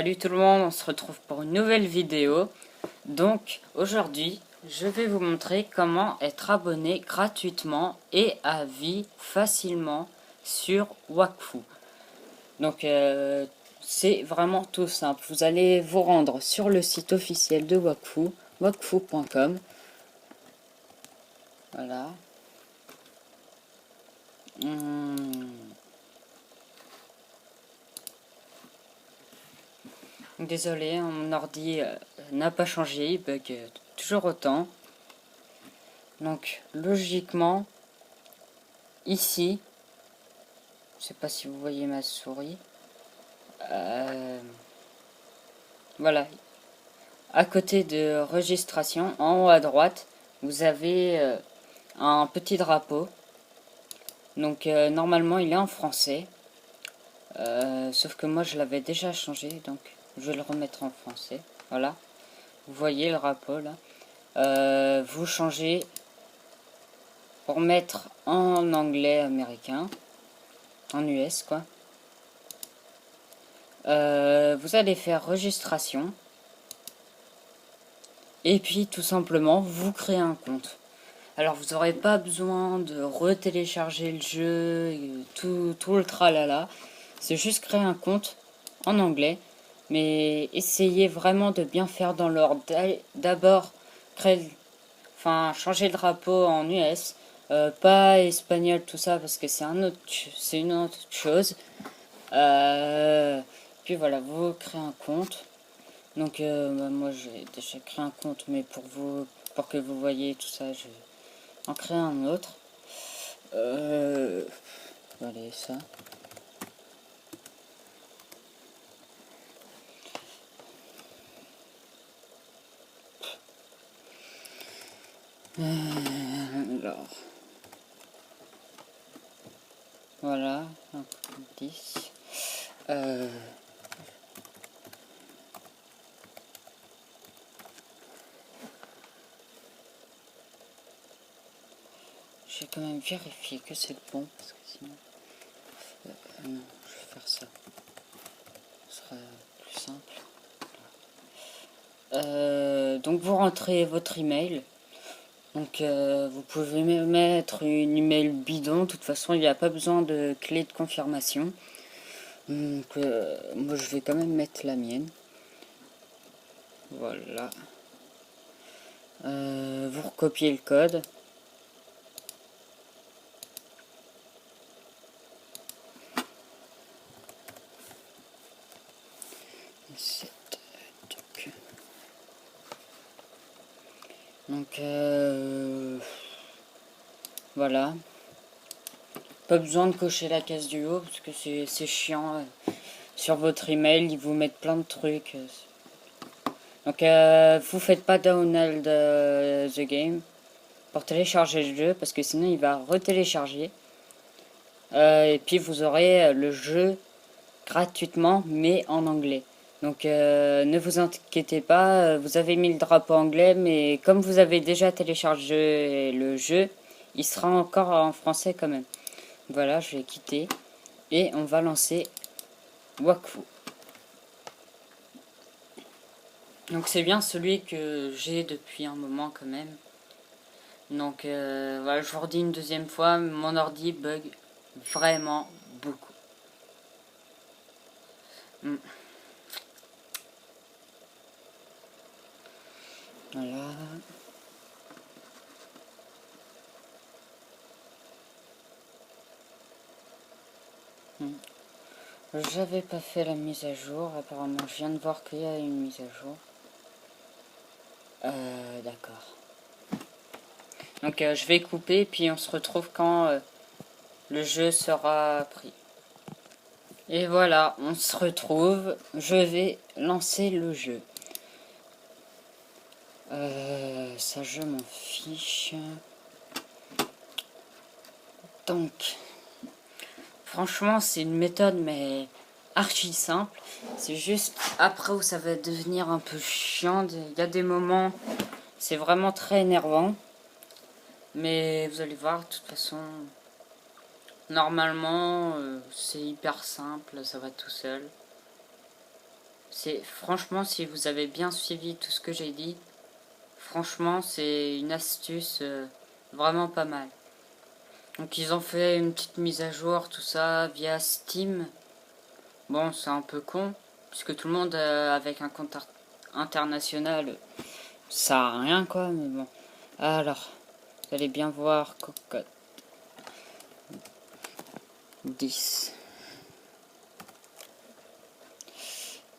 Salut tout le monde, on se retrouve pour une nouvelle vidéo. Donc aujourd'hui, je vais vous montrer comment être abonné gratuitement et à vie facilement sur Wakfu. Donc c'est vraiment tout simple. Vous allez vous rendre sur le site officiel de Wakfu, wakfu.com. Voilà. Désolé, mon ordi n'a pas changé, il bug toujours autant. Donc logiquement, ici, je sais pas si vous voyez ma souris, voilà, à côté de registration, en haut à droite, vous avez un petit drapeau. Donc normalement il est en français, sauf que moi je l'avais déjà changé, donc je vais le remettre en français. Voilà, vous voyez le drapeau là. Vous changez pour mettre en anglais américain, en US quoi. Vous allez faire registration et puis tout simplement vous créez un compte. Alors vous n'aurez pas besoin de retélécharger le jeu, tout le tralala. C'est juste créer un compte en anglais, mais essayez vraiment de bien faire dans l'ordre. D'abord changer le drapeau en US, pas espagnol tout ça parce que c'est une autre chose. Puis voilà, vous créez un compte. Donc moi j'ai déjà créé un compte, mais pour que vous voyez tout ça, je vais en créer un autre. Allez, ça. Alors. Voilà, 10. Je vais quand même vérifier que c'est le bon, parce que sinon... non, je vais faire ça. Ce sera plus simple. Donc vous rentrez votre email. Donc vous pouvez mettre une email bidon. De toute façon, il n'y a pas besoin de clé de confirmation. Donc moi je vais quand même mettre la mienne. Voilà. Vous recopiez le code. Donc voilà. Pas besoin de cocher la case du haut parce que c'est chiant. Sur votre email, ils vous mettent plein de trucs. Donc vous faites pas download the game pour télécharger le jeu parce que sinon il va retélécharger. Et puis vous aurez le jeu gratuitement mais en anglais. Donc ne vous inquiétez pas, vous avez mis le drapeau anglais, mais comme vous avez déjà téléchargé le jeu, il sera encore en français quand même. Voilà, je vais quitter et on va lancer Wakfu. Donc c'est bien celui que j'ai depuis un moment quand même. Donc voilà, je vous redis une deuxième fois, mon ordi bug vraiment beaucoup. Voilà. J'avais pas fait la mise à jour, apparemment je viens de voir qu'il y a une mise à jour. D'accord. Donc je vais couper puis on se retrouve quand le jeu sera pris. Et voilà, on se retrouve. Je vais lancer le jeu. Ça je m'en fiche. Donc, franchement c'est une méthode mais archi simple. C'est juste après où ça va devenir un peu chiant. Il y a des moments, c'est vraiment très énervant. Mais vous allez voir, de toute façon, normalement, c'est hyper simple, ça va tout seul. Franchement, si vous avez bien suivi tout ce que j'ai dit, franchement, c'est une astuce vraiment pas mal. Donc ils ont fait une petite mise à jour, tout ça, via Steam. Bon, c'est un peu con, puisque tout le monde avec un compte international, ça sert à rien quoi, mais bon. Alors, vous allez bien voir Cocotte 10.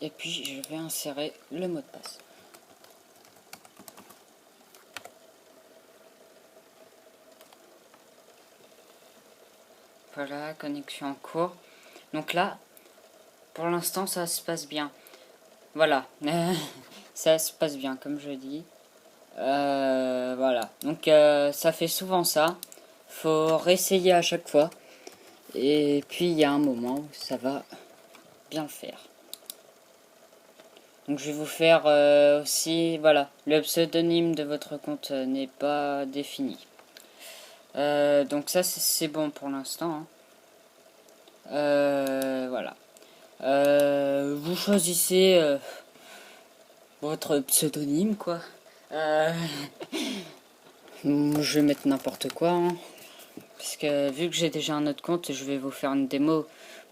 Et puis je vais insérer le mot de passe. Voilà, connexion en cours. Donc là, pour l'instant, ça se passe bien. Voilà, ça se passe bien, comme je dis. Voilà, donc ça fait souvent ça. Faut réessayer à chaque fois. Et puis il y a un moment où ça va bien le faire. Donc je vais vous faire aussi, voilà, le pseudonyme de votre compte n'est pas défini. Donc ça c'est bon pour l'instant. Hein. Voilà. Vous choisissez votre pseudonyme quoi. Je vais mettre n'importe quoi. Hein. Parce que vu que j'ai déjà un autre compte, je vais vous faire une démo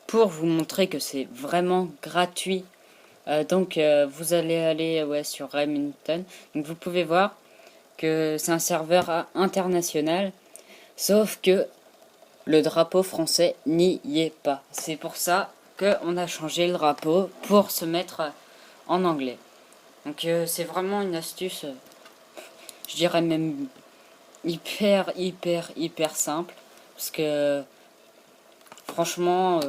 pour vous montrer que c'est vraiment gratuit. Donc vous allez aller sur Remington. Donc vous pouvez voir que c'est un serveur international. Sauf que le drapeau français n'y est pas. C'est pour ça qu'on a changé le drapeau pour se mettre en anglais. Donc c'est vraiment une astuce, je dirais même hyper simple. Parce que franchement,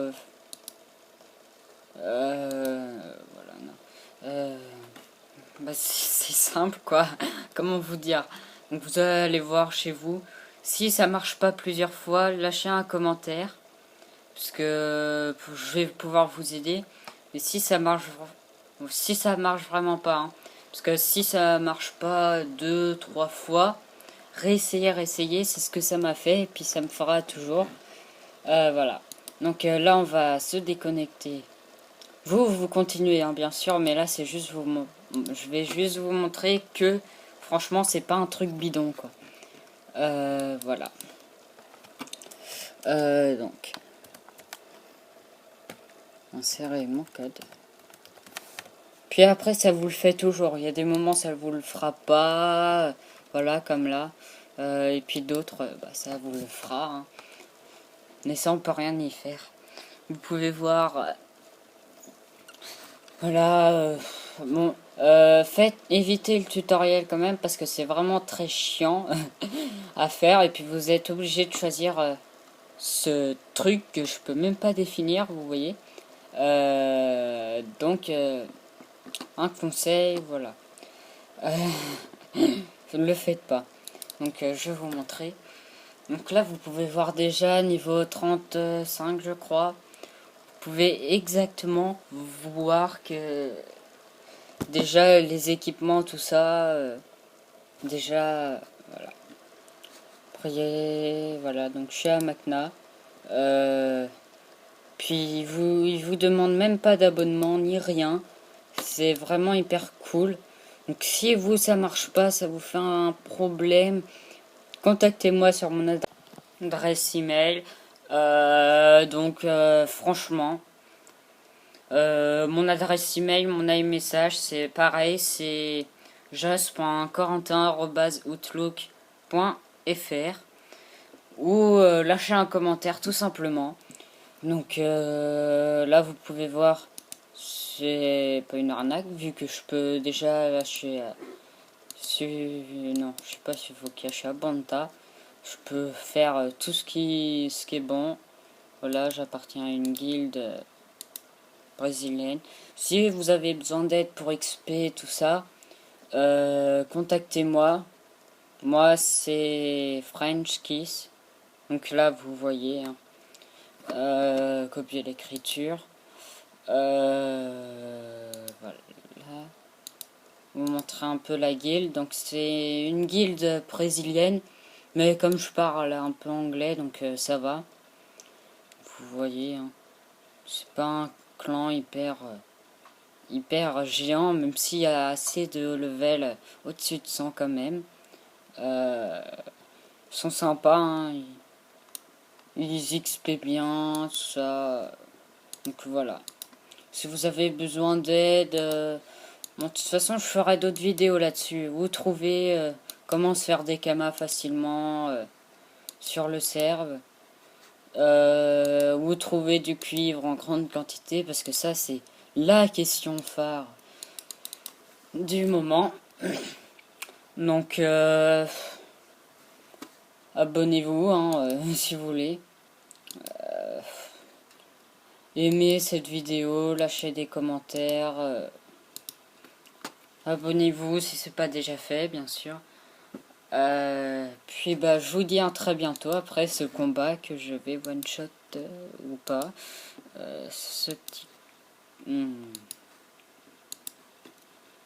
voilà, non. Bah, c'est simple quoi. Comment vous dire? Donc vous allez voir chez vous. Si ça marche pas plusieurs fois, lâchez un commentaire. Parce que je vais pouvoir vous aider. Mais si ça marche vraiment pas, hein, parce que si ça marche pas 2, 3 fois, réessayez, c'est ce que ça m'a fait et puis ça me fera toujours. Voilà. Donc là on va se déconnecter. Vous continuez hein, bien sûr, mais là c'est juste je vais juste vous montrer que franchement c'est pas un truc bidon quoi. Voilà. Donc insérer mon code. Puis après, ça vous le fait toujours. Il y a des moments, ça vous le fera pas. Voilà, comme là. Et puis d'autres, bah, ça vous le fera. Hein. Mais ça, on peut rien y faire. Vous pouvez voir. Voilà. Bon. Évitez le tutoriel quand même parce que c'est vraiment très chiant à faire. Et puis vous êtes obligé de choisir ce truc que je peux même pas définir, vous voyez. Donc, un conseil, voilà. Ne le faites pas. Donc je vais vous montrer. Donc là vous pouvez voir déjà niveau 35 je crois. Vous pouvez exactement voir que déjà les équipements tout ça déjà voilà. Après voilà donc je suis à Macna. Puis il vous demande même pas d'abonnement ni rien. C'est vraiment hyper cool. Donc si vous ça marche pas, ça vous fait un problème, contactez-moi sur mon adresse email. Franchement, mon adresse email, mon iMessage, c'est pareil, c'est jos.corentin@outlook.fr ou lâcher un commentaire tout simplement. Donc là, vous pouvez voir, c'est pas une arnaque vu que je peux déjà lâcher. Non, je sais pas s'il faut cacher à Banta. Je peux faire tout ce qui est bon. Voilà, j'appartiens à une guilde brésilienne. Si vous avez besoin d'aide pour XP, tout ça, contactez-moi. Moi, c'est French Kiss. Donc là, vous voyez, hein. Copier l'écriture. Voilà. Vous montrer un peu la guilde. Donc c'est une guilde brésilienne. Mais comme je parle un peu anglais, donc ça va. Vous voyez, hein. C'est pas un clan hyper hyper géants, même s'il y a assez de level au-dessus de 100 quand même. Sont sympas, hein, ils XP bien, tout ça. Donc voilà. Si vous avez besoin d'aide, bon, de toute façon je ferai d'autres vidéos là-dessus. Vous trouvez comment se faire des kamas facilement sur le serve. Où trouver du cuivre en grande quantité, parce que ça c'est la question phare du moment. Donc abonnez-vous hein, si vous voulez. Aimez cette vidéo, lâchez des commentaires. Abonnez-vous si c'est pas déjà fait, bien sûr. Puis bah je vous dis à très bientôt après ce combat que je vais one shot ou pas. Ce petit.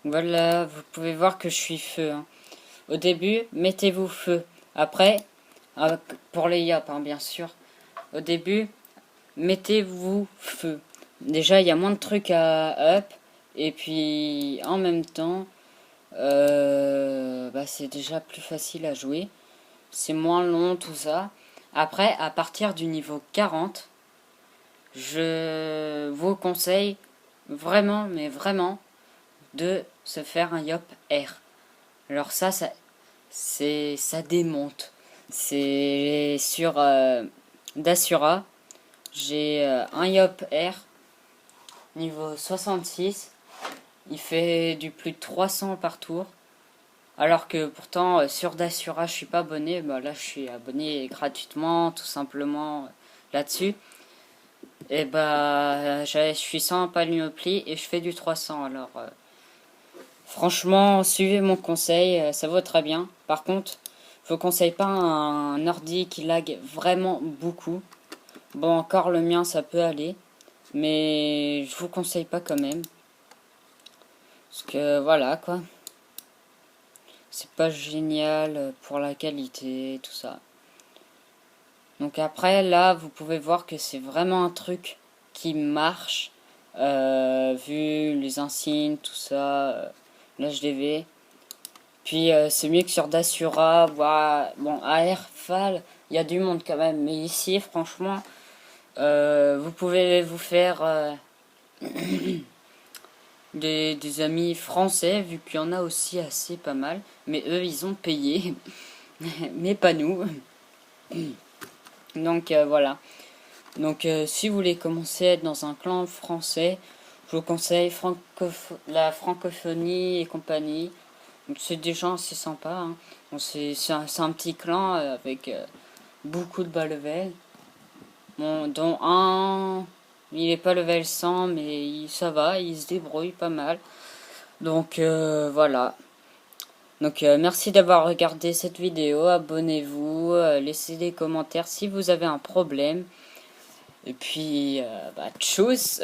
Voilà, vous pouvez voir que je suis feu. Hein. Au début, mettez-vous feu. Après, pour les yop, hein, bien sûr. Au début, mettez-vous feu. Déjà, il y a moins de trucs à up. Et puis, en même temps, bah, c'est déjà plus facile à jouer. C'est moins long, tout ça. Après, à partir du niveau 40, je vous conseille vraiment, mais vraiment, de se faire un Yop R. Alors ça démonte. C'est sur Dasura. J'ai un Yop R niveau 66. Il fait du plus de 300 par tour. Alors que pourtant sur Dasura je suis pas abonné. Bah, là je suis abonné gratuitement tout simplement là-dessus. Et bah je suis sans panoplie et je fais du 300 alors. Franchement, suivez mon conseil, ça vaut très bien. Par contre, je vous conseille pas un ordi qui lag vraiment beaucoup. Bon, encore le mien, ça peut aller. Mais je vous conseille pas quand même. Parce que voilà, quoi. C'est pas génial pour la qualité, tout ça. Donc après, là, vous pouvez voir que c'est vraiment un truc qui marche. Vu les insignes, tout ça, l'HDV. Puis c'est mieux que sur Dasura. Bon, à Airfall, il y a du monde quand même. Mais ici, franchement, vous pouvez vous faire des amis français, vu qu'il y en a aussi assez pas mal. Mais eux, ils ont payé. Mais pas nous. Donc voilà. Donc si vous voulez commencer à être dans un clan français, je vous conseille la francophonie et compagnie. C'est des gens assez sympas. Hein. Bon, c'est un petit clan avec beaucoup de bas level. Bon, dont un, il est pas level 100, mais ça va, il se débrouille pas mal. Donc voilà. Donc merci d'avoir regardé cette vidéo. Abonnez-vous, laissez des commentaires si vous avez un problème. Et puis, bah, tchuss!